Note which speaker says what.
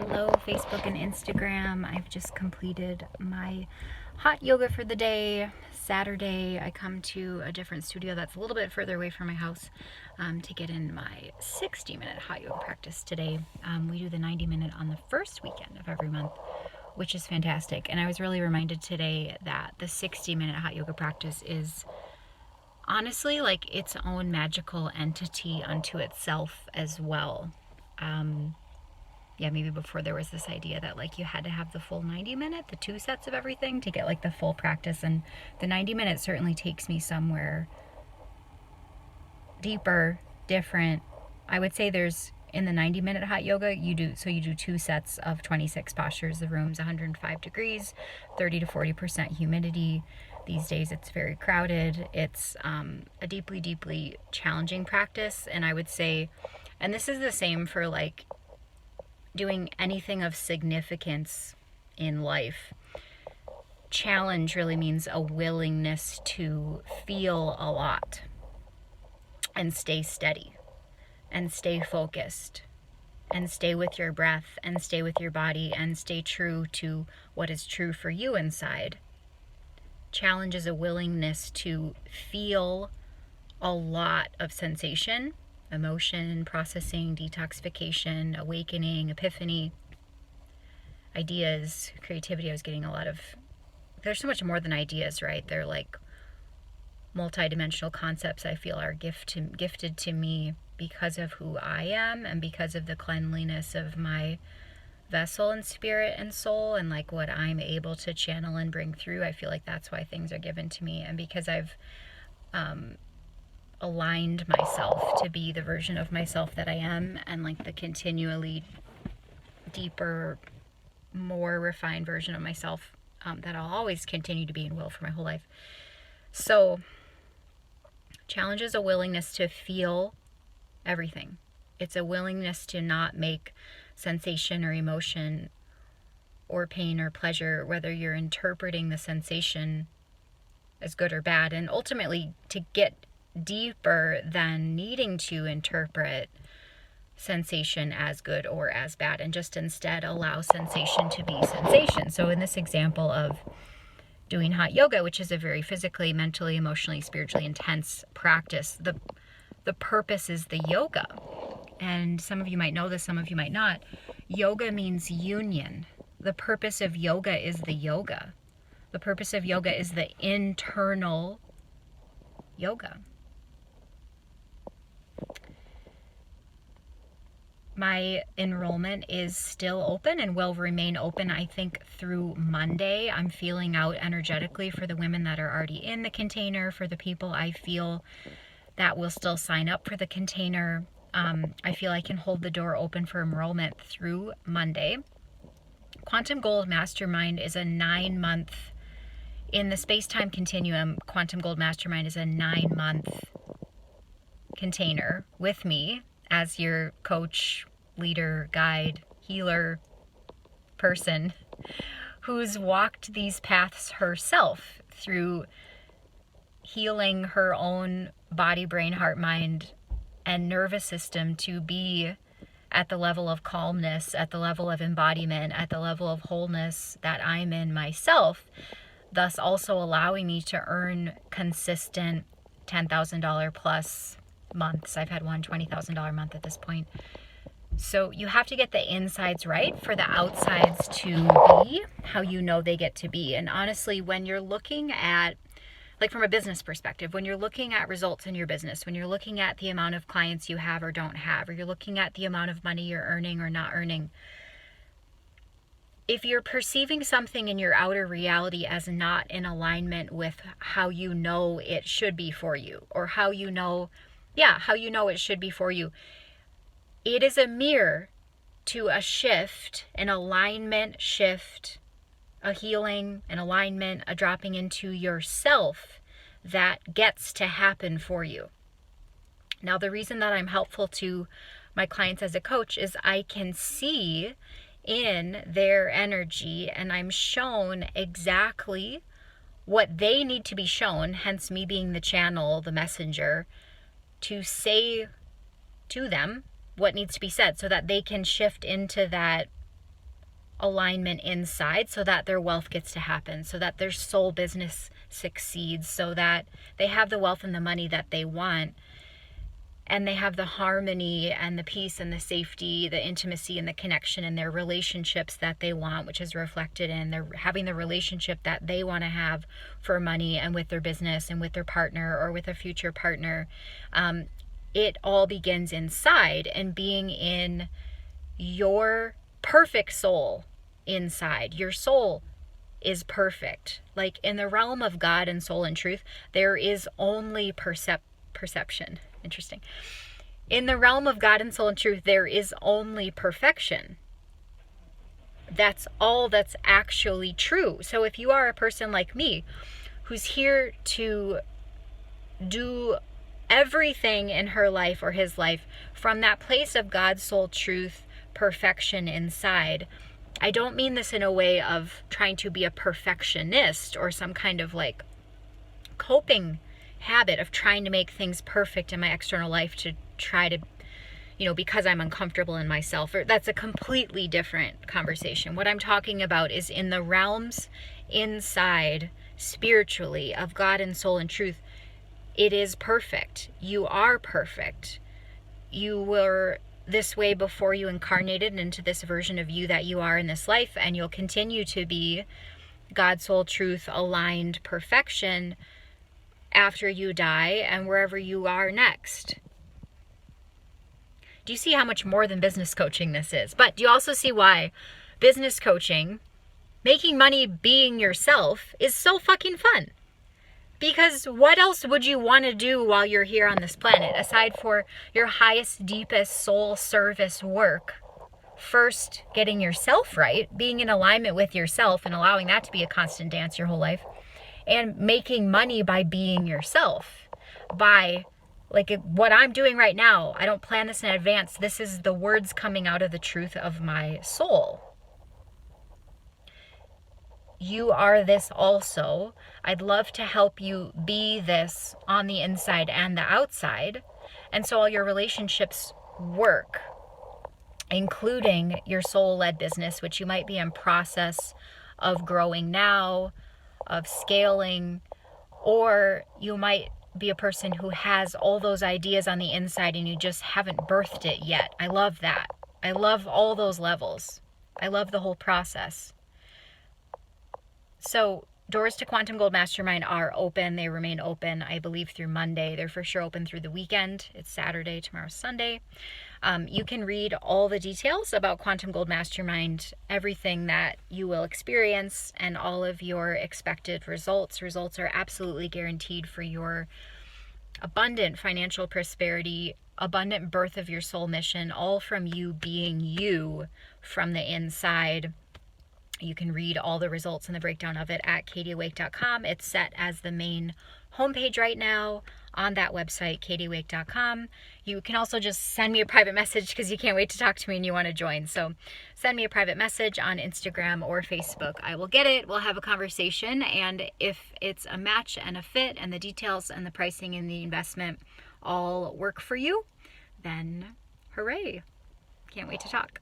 Speaker 1: Hello, Facebook and Instagram. I've just completed my hot yoga for the day. Saturday, I come to a different studio that's a little bit further away from my house to get in my 60-minute hot yoga practice today. We do the 90-minute on the first weekend of every month, which is fantastic. And I was really reminded today that the 60-minute hot yoga practice is honestly like its own magical entity unto itself as well. Maybe before there was this idea that like you had to have the full 90-minute, the 2 sets of everything to get like the full practice. And the 90-minute certainly takes me somewhere deeper, different. I would say there's in the 90-minute hot yoga, you do 2 sets of 26 postures. The room's 105 degrees, 30 to 40% humidity. These days it's very crowded. It's a deeply, deeply challenging practice. And I would say, and this is the same for like doing anything of significance in life. Challenge really means a willingness to feel a lot and stay steady and stay focused and stay with your breath and stay with your body and stay true to what is true for you inside. Challenge is a willingness to feel a lot of sensation, emotion, processing, detoxification, awakening, epiphany, ideas, creativity. I was getting a lot of, there's so much more than ideas, right? They're like multidimensional concepts I feel are gifted to me because of who I am and because of the cleanliness of my vessel and spirit and soul and like what I'm able to channel and bring through. I feel like that's why things are given to me, and because I've aligned myself to be the version of myself that I am, and like the continually deeper, more refined version of myself that I'll always continue to be and will for my whole life. So challenge is a willingness to feel everything. It's a willingness to not make sensation or emotion or pain or pleasure, whether you're interpreting the sensation as good or bad, and ultimately to get deeper than needing to interpret sensation as good or as bad, and just instead allow sensation to be sensation. So in this example of doing hot yoga, which is a very physically, mentally, emotionally, spiritually intense practice, the purpose is the yoga. And some of you might know this, some of you might not. Yoga means union. The purpose of yoga is the yoga. The purpose of yoga is the internal yoga. My enrollment is still open and will remain open, I think, through Monday. I'm feeling out energetically for the women that are already in the container, for the people I feel that will still sign up for the container. I feel I can hold the door open for enrollment through Monday. Quantum Gold Mastermind is a 9-month, in the space-time continuum, Quantum Gold Mastermind is a 9-month container with me as your coach, leader, guide, healer, person who's walked these paths herself through healing her own body, brain, heart, mind, and nervous system to be at the level of calmness, at the level of embodiment, at the level of wholeness that I'm in myself, thus also allowing me to earn consistent $10,000 plus months. I've had one $20,000 month at this point. So you have to get the insides right for the outsides to be how you know they get to be. And honestly, when you're looking at, like from a business perspective, when you're looking at results in your business, when you're looking at the amount of clients you have or don't have, or you're looking at the amount of money you're earning or not earning, if you're perceiving something in your outer reality as not in alignment with how you know it should be for you, or how you know it should be for you, it is a mirror to a shift, an alignment shift, a healing, an alignment, a dropping into yourself that gets to happen for you. Now, the reason that I'm helpful to my clients as a coach is I can see in their energy, and I'm shown exactly what they need to be shown, hence me being the channel, the messenger, to say to them what needs to be said so that they can shift into that alignment inside so that their wealth gets to happen, so that their soul business succeeds, so that they have the wealth and the money that they want, and they have the harmony and the peace and the safety, the intimacy and the connection in their relationships that they want, which is reflected in they're having the relationship that they want to have for money and with their business and with their partner or with a future partner. It all begins inside, and being in your perfect soul inside. Your soul is perfect. Like in the realm of God and soul and truth, there is only perception. Interesting. In the realm of God and soul and truth, there is only perfection. That's all that's actually true. So if you are a person like me who's here to do everything in her life or his life from that place of God, soul, truth, perfection inside, I don't mean this in a way of trying to be a perfectionist or some kind of like coping habit of trying to make things perfect in my external life to try to, because I'm uncomfortable in myself. Or that's a completely different conversation. What I'm talking about is in the realms inside spiritually of God and soul and truth. It is perfect. You are perfect. You were this way before you incarnated into this version of you that you are in this life, and you'll continue to be God, soul, truth, aligned perfection after you die and wherever you are next. Do you see how much more than business coaching this is? But do you also see why business coaching, making money being yourself, is so fucking fun? Because what else would you want to do while you're here on this planet aside for your highest, deepest soul service work? First, getting yourself right, being in alignment with yourself and allowing that to be a constant dance your whole life, and making money by being yourself. By, like what I'm doing right now, I don't plan this in advance. This is the words coming out of the truth of my soul. You are this also. I'd love to help you be this on the inside and the outside. And so all your relationships work, including your soul-led business, which you might be in process of growing now, of scaling, or you might be a person who has all those ideas on the inside and you just haven't birthed it yet. I love that. I love all those levels. I love the whole process. So doors to Quantum Gold Mastermind are open. They remain open, I believe, through Monday. They're for sure open through the weekend. It's Saturday, tomorrow's Sunday. You can read all the details about Quantum Gold Mastermind, everything that you will experience, and all of your expected results. Results are absolutely guaranteed for your abundant financial prosperity, abundant birth of your soul mission, all from you being you from the inside. You can read all the results and the breakdown of it at katieawake.com. It's set as the main homepage right now on that website, katieawake.com. You can also just send me a private message because you can't wait to talk to me and you want to join. So send me a private message on Instagram or Facebook. I will get it. We'll have a conversation. And if it's a match and a fit and the details and the pricing and the investment all work for you, then hooray. Can't wait to talk.